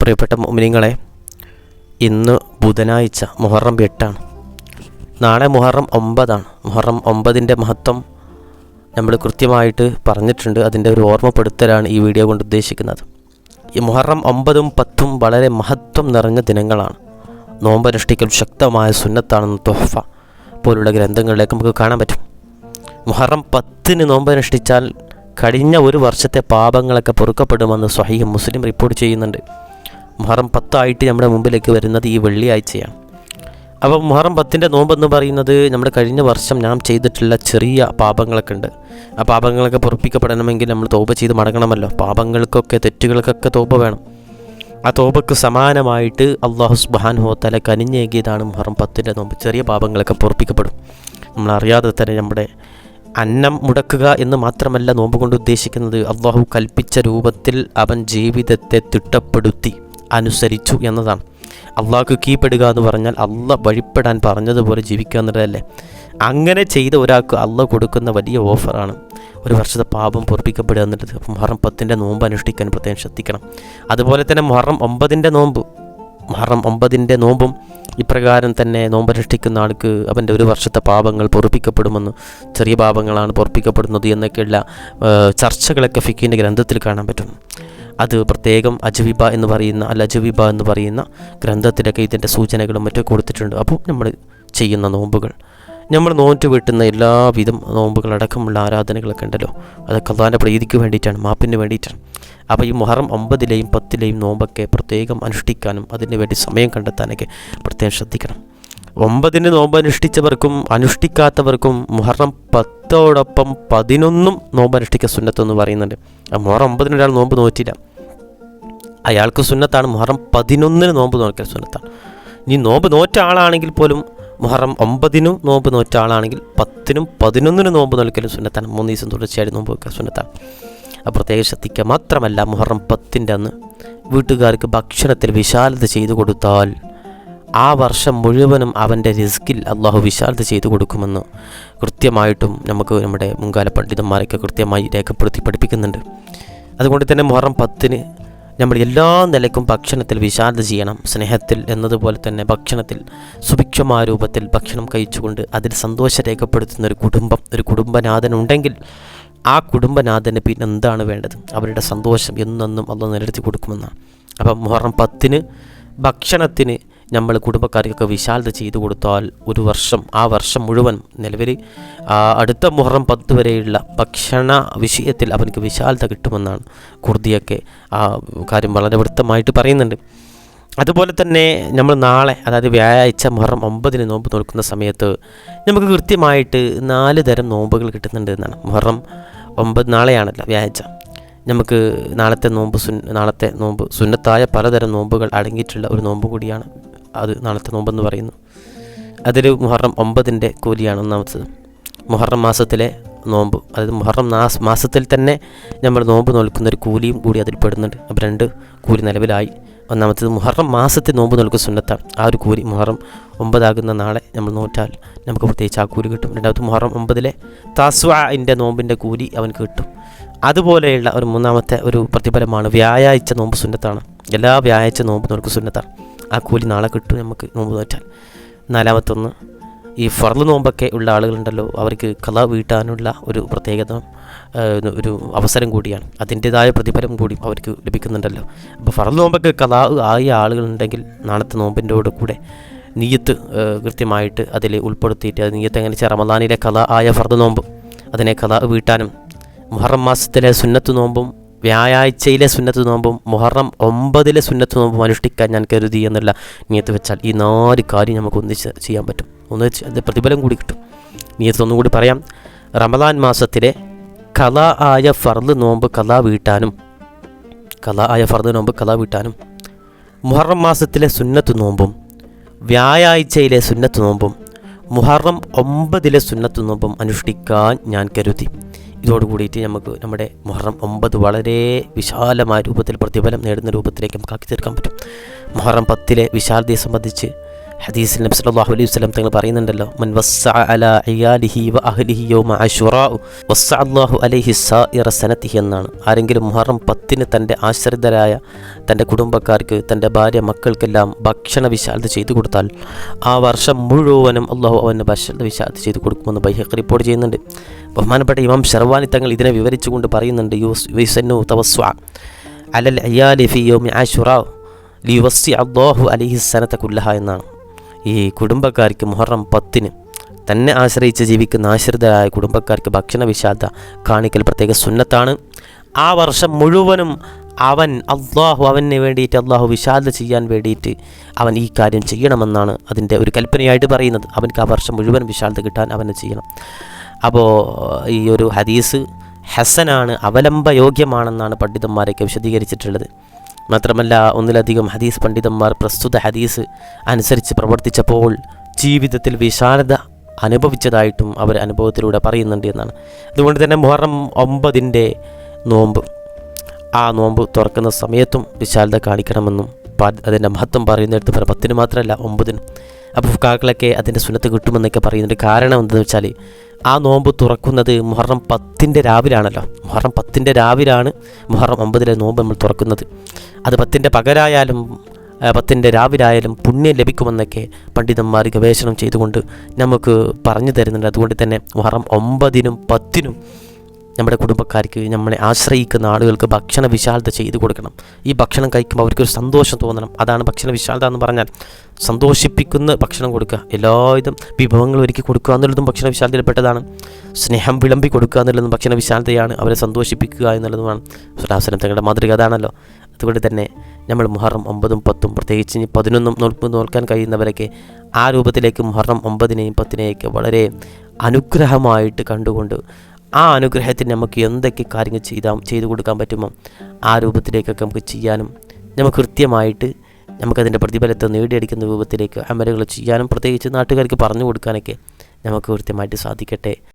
പ്രിയപ്പെട്ട മുഅ്മിനീങ്ങളെ, ഇന്ന് ബുധനാഴ്ച മുഹറം 8 നാളെ മുഹറം 9. മുഹറം 9ൻ്റെ മഹത്വം നമ്മൾ കൃത്യമായിട്ട് പറഞ്ഞിട്ടുണ്ട്. അതിൻ്റെ ഒരു ഓർമ്മപ്പെടുത്തലാണ് ഈ വീഡിയോ കൊണ്ട് ഉദ്ദേശിക്കുന്നത്. ഈ മുഹറം 9ഉം 10ഉം വളരെ മഹത്വം നിറഞ്ഞ ദിനങ്ങളാണ്. നോമ്പനുഷ്ഠിക്കൽ ശക്തമായ സുന്നത്താണെന്ന് തുഹഫ പോലുള്ള ഗ്രന്ഥങ്ങളിലേക്ക് നമുക്ക് കാണാൻ പറ്റും. മുഹറം 10ന് നോമ്പനുഷ്ഠിച്ചാൽ കഴിഞ്ഞ ഒരു വർഷത്തെ പാപങ്ങളൊക്കെ പൊറുക്കപ്പെടുമെന്ന് സ്വഹീഹ് മുസ്ലിം റിപ്പോർട്ട് ചെയ്യുന്നുണ്ട്. മുഹറം 10 ആയിട്ട് നമ്മുടെ മുമ്പിലേക്ക് വരുന്നത് ഈ വെള്ളിയാഴ്ചയാണ്. അപ്പോൾ മുഹറം 10ൻ്റെ നോമ്പെന്ന് പറയുന്നത് നമ്മുടെ കഴിഞ്ഞ വർഷം നാം ചെയ്തിട്ടുള്ള ചെറിയ പാപങ്ങളൊക്കെ ഉണ്ട്. ആ പാപങ്ങളൊക്കെ പൊറുപ്പിക്കപ്പെടണമെങ്കിൽ നമ്മൾ തൗബ ചെയ്ത് മടങ്ങണമല്ലോ. പാപങ്ങൾക്കൊക്കെ തെറ്റുകൾക്കൊക്കെ തൗബ വേണം. ആ തൗബക്ക് സമാനമായിട്ട് അല്ലാഹു സുബ്ഹാനഹു വ തആല കനിഞ്ഞേകിയതാണ് മുഹറം 10ൻ്റെ നോമ്പ്. ചെറിയ പാപങ്ങളൊക്കെ പൊറുപ്പിക്കപ്പെടും. നമ്മളറിയാതെ തന്നെ നമ്മുടെ അന്നം മുടക്കുക എന്ന് മാത്രമല്ല നോമ്പ് കൊണ്ട് ഉദ്ദേശിക്കുന്നത്, അള്ളാഹു കൽപ്പിച്ച രൂപത്തിൽ അവൻ ജീവിതത്തെ തിട്ടപ്പെടുത്തി അനുസരിച്ചു എന്നതാണ്. അള്ളാഹ്ക്ക് കീഴ്പ്പെടുക എന്ന് പറഞ്ഞാൽ അള്ളാഹ് വഴിപ്പെടാൻ പറഞ്ഞതുപോലെ ജീവിക്കുക എന്നുള്ളതല്ലേ. അങ്ങനെ ചെയ്ത ഒരാൾക്ക് അള്ളാഹ് കൊടുക്കുന്ന വലിയ ഓഫറാണ് ഒരു വർഷത്തെ പാപം പൊറുപ്പിക്കപ്പെടുക എന്നുള്ളത്. മുഹറം 10ൻ്റെ നോമ്പ് അനുഷ്ഠിക്കാൻ പ്രത്യേകം ശ്രദ്ധിക്കണം. അതുപോലെ തന്നെ മുഹറം 9ൻ്റെ നോമ്പും ഇപ്രകാരം തന്നെ നോമ്പനുഷ്ഠിക്കുന്ന ആൾക്ക് അവൻ്റെ ഒരു വർഷത്തെ പാപങ്ങൾ പൊറുപ്പിക്കപ്പെടുമെന്ന്, ചെറിയ പാപങ്ങളാണ് പൊറുപ്പിക്കപ്പെടുന്നത് എന്നൊക്കെയുള്ള ചർച്ചകളൊക്കെ ഫിഖിൻ്റെ ഗ്രന്ഥത്തിൽ കാണാൻ പറ്റും. അത് പ്രത്യേകം അജ്വിബ എന്ന് പറയുന്ന ഗ്രന്ഥത്തിലൊക്കെ ഇതിൻ്റെ സൂചനകളും മറ്റും കൊടുത്തിട്ടുണ്ട്. അപ്പോൾ നമ്മൾ ചെയ്യുന്ന നോമ്പുകൾ, നമ്മൾ നോറ്റ് വീട്ടുന്ന എല്ലാവിധം നോമ്പുകളടക്കമുള്ള ആരാധനകളൊക്കെ ഉണ്ടല്ലോ, അതൊക്കെ അല്ലാഹുവിൻ്റെ പ്രീതിക്ക് വേണ്ടിയിട്ടാണ്, മാപ്പിന് വേണ്ടിയിട്ടാണ്. അപ്പോൾ ഈ മുഹറം 9ലെയും 10ലെയും നോമ്പൊക്കെ പ്രത്യേകം അനുഷ്ഠിക്കാനും അതിന് വേണ്ടി സമയം കണ്ടെത്താനൊക്കെ പ്രത്യേകം ശ്രദ്ധിക്കണം. 9ന് നോമ്പ് അനുഷ്ഠിച്ചവർക്കും അനുഷ്ഠിക്കാത്തവർക്കും മുഹറം 10ഓടൊപ്പം 11ഉം നോമ്പ് അനുഷ്ഠിക്കുക സുന്നത്തെന്ന് പറയുന്നുണ്ട്. മുഹറം 9ന് ഒരാൾ നോമ്പ് നോറ്റില്ല, അയാൾക്ക് സുന്നത്താണ്. മുഹറം 11ന് നോമ്പ് നോക്കൽ സുന്നത്താണ്. ഇനി നോമ്പ് നോറ്റ ആളാണെങ്കിൽ പോലും മുഹറം 9നും നോമ്പ് നോറ്റ ആളാണെങ്കിൽ 10നും 11നും നോമ്പ് നോക്കലും സുന്നത്താണ്. 3 ദിവസം തുടർച്ചയായിട്ട് നോമ്പ് വെക്കാൻ സുന്നത്താണ്. അത് പ്രത്യേകം ശ്രദ്ധിക്കുക. മാത്രമല്ല മുഹറം 10ൻ്റെ അന്ന് വീട്ടുകാർക്ക് ഭക്ഷണത്തിൽ വിശാലത ചെയ്തു കൊടുത്താൽ ആ വർഷം മുഴുവനും അവൻ്റെ റിസ്കിൽ അള്ളാഹു വിശാലത ചെയ്തു കൊടുക്കുമെന്ന് കൃത്യമായിട്ടും നമുക്ക് നമ്മുടെ മുൻകാല പണ്ഡിതന്മാരൊക്കെ കൃത്യമായി രേഖപ്പെടുത്തി പഠിപ്പിക്കുന്നുണ്ട്. അതുകൊണ്ട് തന്നെ മുഹറം 10ന് നമ്മൾ എല്ലാ നിലയ്ക്കും ഭക്ഷണത്തിൽ വിശാലത ചെയ്യണം. സ്നേഹത്തിൽ എന്നതുപോലെ തന്നെ ഭക്ഷണത്തിൽ സുഭിക്ഷമായ രൂപത്തിൽ ഭക്ഷണം കഴിച്ചുകൊണ്ട് അതിൽ സന്തോഷം രേഖപ്പെടുത്തുന്ന ഒരു കുടുംബനാഥനുണ്ടെങ്കിൽ ആ കുടുംബനാഥന് പിന്നെ എന്താണ് വേണ്ടത്? അവരുടെ സന്തോഷം എന്നെന്നും അള്ളാഹു നിലനിർത്തി കൊടുക്കുമെന്നാണ്. അപ്പം മുഹറം 10ന് ഭക്ഷണത്തിന് നമ്മൾ കുടുംബക്കാർക്കൊക്കെ വിശാലത ചെയ്തു കൊടുത്താൽ ആ വർഷം മുഴുവൻ നിലവിൽ അടുത്ത മുഹറം 10 വരെയുള്ള ഭക്ഷണ വിഷയത്തിൽ അവനക്ക് വിശാലത കിട്ടുമെന്നാണ് കുർദിയൊക്കെ ആ കാര്യം വളരെ വ്യക്തമായിട്ട് പറയുന്നുണ്ട്. അതുപോലെ തന്നെ നമ്മൾ നാളെ, അതായത് വ്യാഴാഴ്ച മുഹറം 9ന് നോമ്പ് നോക്കുന്ന സമയത്ത് നമുക്ക് കൃത്യമായിട്ട് 4 തരം നോമ്പുകൾ കിട്ടുന്നുണ്ട് എന്നാണ്. മുഹറം 9 നാളെയാണല്ലോ, വ്യാഴാഴ്ച. നമുക്ക് നാളത്തെ നോമ്പ് സുന്നത്തായ പലതരം നോമ്പുകൾ അടങ്ങിയിട്ടുള്ള ഒരു നോമ്പ് കൂടിയാണ് അത് നാളത്തെ നോമ്പെന്ന് പറയുന്നു. അതിൽ മുഹറം 9ൻ്റെ കൂലിയാണ് ഒന്നാമത്തത്. മുഹറം മാസത്തിലെ നോമ്പ്, അതായത് മുഹറം മാസത്തിൽ തന്നെ നമ്മൾ നോമ്പ് നോൽക്കുന്നൊരു കൂലിയും കൂടി അതിൽ പെടുന്നുണ്ട്. അപ്പോൾ 2 കൂലി നിലവിലായി. ഒന്നാമത്തേത് മുഹറം മാസത്തിൽ നോമ്പ് നോൽക്കുന്ന സുന്നത്താണ്. ആ ഒരു കൂലി മുഹറം 9 നാളെ നമ്മൾ നോറ്റാൽ നമുക്ക് പ്രത്യേകിച്ച് ആ കൂലി കിട്ടും. രണ്ടാമത്തെ മുഹറം 9ലെ താസ്വാഇൻ്റെ നോമ്പിൻ്റെ കൂലി അവൻക്ക് കിട്ടും. അതുപോലെയുള്ള ഒരു മൂന്നാമത്തെ ഒരു പ്രതിഫലമാണ് വ്യാഴാഴ്ച നോമ്പ് സുന്നത്താണ്. എല്ലാ വ്യാഴാഴ്ച നോമ്പ് നോൽക്കുന്ന സുന്നത്താണ്. ആ കൂലി നാളെ കിട്ടും നമുക്ക് നോമ്പ് നോറ്റാൽ. നാലാമത്തൊന്ന്, ഈ ഫർള് നോമ്പൊക്കെ ഉള്ള ആളുകളുണ്ടല്ലോ, അവർക്ക് ഖളാ വീട്ടാനുള്ള ഒരു പ്രത്യേകത, ഒരു അവസരം കൂടിയാണ്. അതിൻ്റേതായ പ്രതിഫലം കൂടി അവർക്ക് ലഭിക്കുന്നുണ്ടല്ലോ. അപ്പോൾ ഫർള് നോമ്പൊക്കെ ഖളാ ആയ ആളുകളുണ്ടെങ്കിൽ നാളത്തെ നോമ്പിൻ്റെ കൂടെ നിയ്യത്ത് കൃത്യമായിട്ട് അതിൽ ഉൾപ്പെടുത്തിയിട്ട്, അത് നിയ്യത്ത് എങ്ങനെ വെച്ചാൽ റമദാനിലെ ഖളാ ആയ ഫർള് നോമ്പ് അതിനെ ഖളാ വീട്ടാനും, മുഹറം മാസത്തിലെ സുന്നത്ത് നോമ്പും വ്യാഴാഴ്ചയിലെ സുന്നത്ത് നോമ്പും മുഹറം 9ലെ സുന്നത്ത് നോമ്പും അനുഷ്ഠിക്കാൻ ഞാൻ കരുതി എന്നുള്ള നിയ്യത്ത് വെച്ചാൽ ഈ 4 കാര്യം നമുക്ക് ഒന്നിച്ച് ചെയ്യാൻ പറ്റും. അത് പ്രതിഫലം കൂടി കിട്ടും. നിയ്യത്ത് ഒന്നും കൂടി പറയാം. റമദാൻ മാസത്തിലെ ഖളാ ആയ ഫർള് നോമ്പ് ഖളാ വീട്ടാനും, മുഹറം മാസത്തിലെ സുന്നത്ത് നോമ്പും വ്യാഴാഴ്ചയിലെ സുന്നത്ത് നോമ്പും മുഹറം 9ലെ സുന്നത്ത് നോമ്പും അനുഷ്ഠിക്കാൻ ഞാൻ കരുതി. ഇതോടുകൂടിയിട്ട് നമുക്ക് നമ്മുടെ മുഹറം 9 വളരെ വിശാലമായ രൂപത്തിൽ പ്രതിഫലം നേടുന്ന രൂപത്തിലേക്ക് നമുക്ക് ആക്കി തീർക്കാൻ പറ്റും. മുഹറം 10ലെ വിശാലതയെ സംബന്ധിച്ച് ഹദീസിൽ നബി സല്ലല്ലാഹു അലൈഹി വസല്ലം തങ്ങൾ പറയുന്നുണ്ടല്ലോ, മൻ വസ്സഅ അലാ ഇയാലിഹി വ അഹ്ലിഹി യൗമ അശുറാ വസ്സഅ അല്ലാഹു അലൈഹി സായിറ സനതിഹി എന്നാണ്. ആരെങ്കിലും മുഹറം 10 തൻ്റെ ആശ്രിതരായ തൻ്റെ കുടുംബക്കാർക്ക്, തൻ്റെ ഭാര്യ മക്കൾക്കെല്ലാം ഭക്ഷണ വിശാലത ചെയ്തു കൊടുത്താൽ ആ വർഷം മുഴുവനും അള്ളാഹു അവന് ഭക്ഷണ വിശാലത ചെയ്തു കൊടുക്കുമെന്ന് ബൈഹഖി റിപ്പോർട്ട് ചെയ്യുന്നുണ്ട്. ബഹുമാനപ്പെട്ട ഇമാം ശർവാനി തങ്ങൾ ഇതിനെ വിവരിച്ചുകൊണ്ട് പറയുന്നുണ്ട്, യുസന്നു തവസ്സുഅ അലൽ ഇയാലി ഫി യൗമി അശുറാ ലിയുവസ്സി അല്ലാഹു അലൈഹി സനത കുല്ലഹ എന്നാണ്. ഈ കുടുംബക്കാർക്ക് മുഹറം 10 തന്നെ ആശ്രയിച്ച് ജീവിക്കുന്ന ആശ്രിതരായ കുടുംബക്കാർക്ക് ഭക്ഷണ വിശാലത കാണിക്കൽ പ്രത്യേക സുന്നത്താണ്. ആ വർഷം മുഴുവനും അവന് വേണ്ടിയിട്ട് അള്ളാഹു വിശാലത ചെയ്യാൻ വേണ്ടിയിട്ട് അവൻ ഈ കാര്യം ചെയ്യണമെന്നാണ് അതിൻ്റെ ഒരു കൽപ്പനയായിട്ട് പറയുന്നത്. അവൻക്ക് ആ വർഷം മുഴുവൻ വിശാലത കിട്ടാൻ അവന് ചെയ്യണം. അപ്പോൾ ഈ ഒരു ഹദീസ് ഹസനാണ്, അവലംബയോഗ്യമാണെന്നാണ് പണ്ഡിതന്മാരൊക്കെ വിശദീകരിച്ചിട്ടുള്ളത്. മാത്രമല്ല, ഒന്നിലധികം ഹദീസ് പണ്ഡിതന്മാർ പ്രസ്തുത ഹദീസ് അനുസരിച്ച് പ്രവർത്തിച്ചപ്പോൾ ജീവിതത്തിൽ വിശാലത അനുഭവിച്ചതായിട്ടും അവർ അനുഭവത്തിലൂടെ പറയുന്നുണ്ട് എന്നാണ്. അതുകൊണ്ട് തന്നെ മുഹറം 9 നോമ്പ്, ആ നോമ്പ് തുറക്കുന്ന സമയത്തും വിശാലത കാണിക്കണമെന്നും അതിൻ്റെ മഹത്വം പറയുന്നിടത്ത് 10 മാത്രമല്ല 9. അപ്പോൾ ഫുഖാക്കളൊക്കെ അതിൻ്റെ സുന്നത്ത് കിട്ടുമെന്നൊക്കെ പറയുന്നുണ്ട്. കാരണം എന്താണെന്ന് വെച്ചാൽ ആ നോമ്പ് തുറക്കുന്നത് മുഹറം 10 രാവിലാണല്ലോ. മുഹറം 10 രാവിലാണ് മുഹറം 9 നോമ്പ് നമ്മൾ തുറക്കുന്നത്. അത് 10 പകരായാലും 10 രാവിലായാലും പുണ്യം ലഭിക്കുമെന്നൊക്കെ പണ്ഡിതന്മാർ ഗവേഷണം ചെയ്തുകൊണ്ട് നമുക്ക് പറഞ്ഞു തരുന്നുണ്ട്. അതുകൊണ്ട് തന്നെ മുഹറം 9 10 നമ്മുടെ കുടുംബക്കാർക്ക്, നമ്മളെ ആശ്രയിക്കുന്ന ആളുകൾക്ക് ഭക്ഷണ വിശാലത ചെയ്തു കൊടുക്കണം. ഈ ഭക്ഷണം കഴിക്കുമ്പോൾ അവർക്കൊരു സന്തോഷം തോന്നണം. അതാണ് ഭക്ഷണ വിശാലത എന്ന് പറഞ്ഞാൽ. സന്തോഷിപ്പിക്കുന്ന ഭക്ഷണം കൊടുക്കുക, എല്ലാവിധം വിഭവങ്ങൾ ഒരുക്കി കൊടുക്കുക എന്നുള്ളതും ഭക്ഷണ വിശാലതയിൽപ്പെട്ടതാണ്. സ്നേഹം വിളമ്പി കൊടുക്കുക എന്നുള്ളതും ഭക്ഷണ വിശാലതയാണ്. അവരെ സന്തോഷിപ്പിക്കുക എന്നുള്ളതുമാണ്. സ്വലാസനം തങ്ങളുടെ മാതൃക അതാണല്ലോ. അതുകൊണ്ട് തന്നെ നമ്മൾ മുഹറം 9 10 പ്രത്യേകിച്ച് 11 നോൽക്കാൻ കഴിയുന്നവരൊക്കെ ആ രൂപത്തിലേക്ക് മുഹറം 9 10 വളരെ അനുഗ്രഹമായിട്ട് കണ്ടുകൊണ്ട് ആ അനുഗ്രഹത്തിന് നമുക്ക് എന്തൊക്കെ കാര്യങ്ങൾ ചെയ്തു കൊടുക്കാൻ പറ്റുമോ ആ രൂപത്തിലേക്കൊക്കെ നമുക്ക് ചെയ്യാനും, നമുക്ക് കൃത്യമായിട്ട് നമുക്കതിൻ്റെ പ്രതിഫലത്തെ നേടിയെടുക്കുന്ന രൂപത്തിലേക്ക് അമലുകൾ ചെയ്യാനും, പ്രത്യേകിച്ച് നാട്ടുകാർക്ക് പറഞ്ഞു കൊടുക്കാനൊക്കെ നമുക്ക് കൃത്യമായിട്ട് സാധിക്കട്ടെ.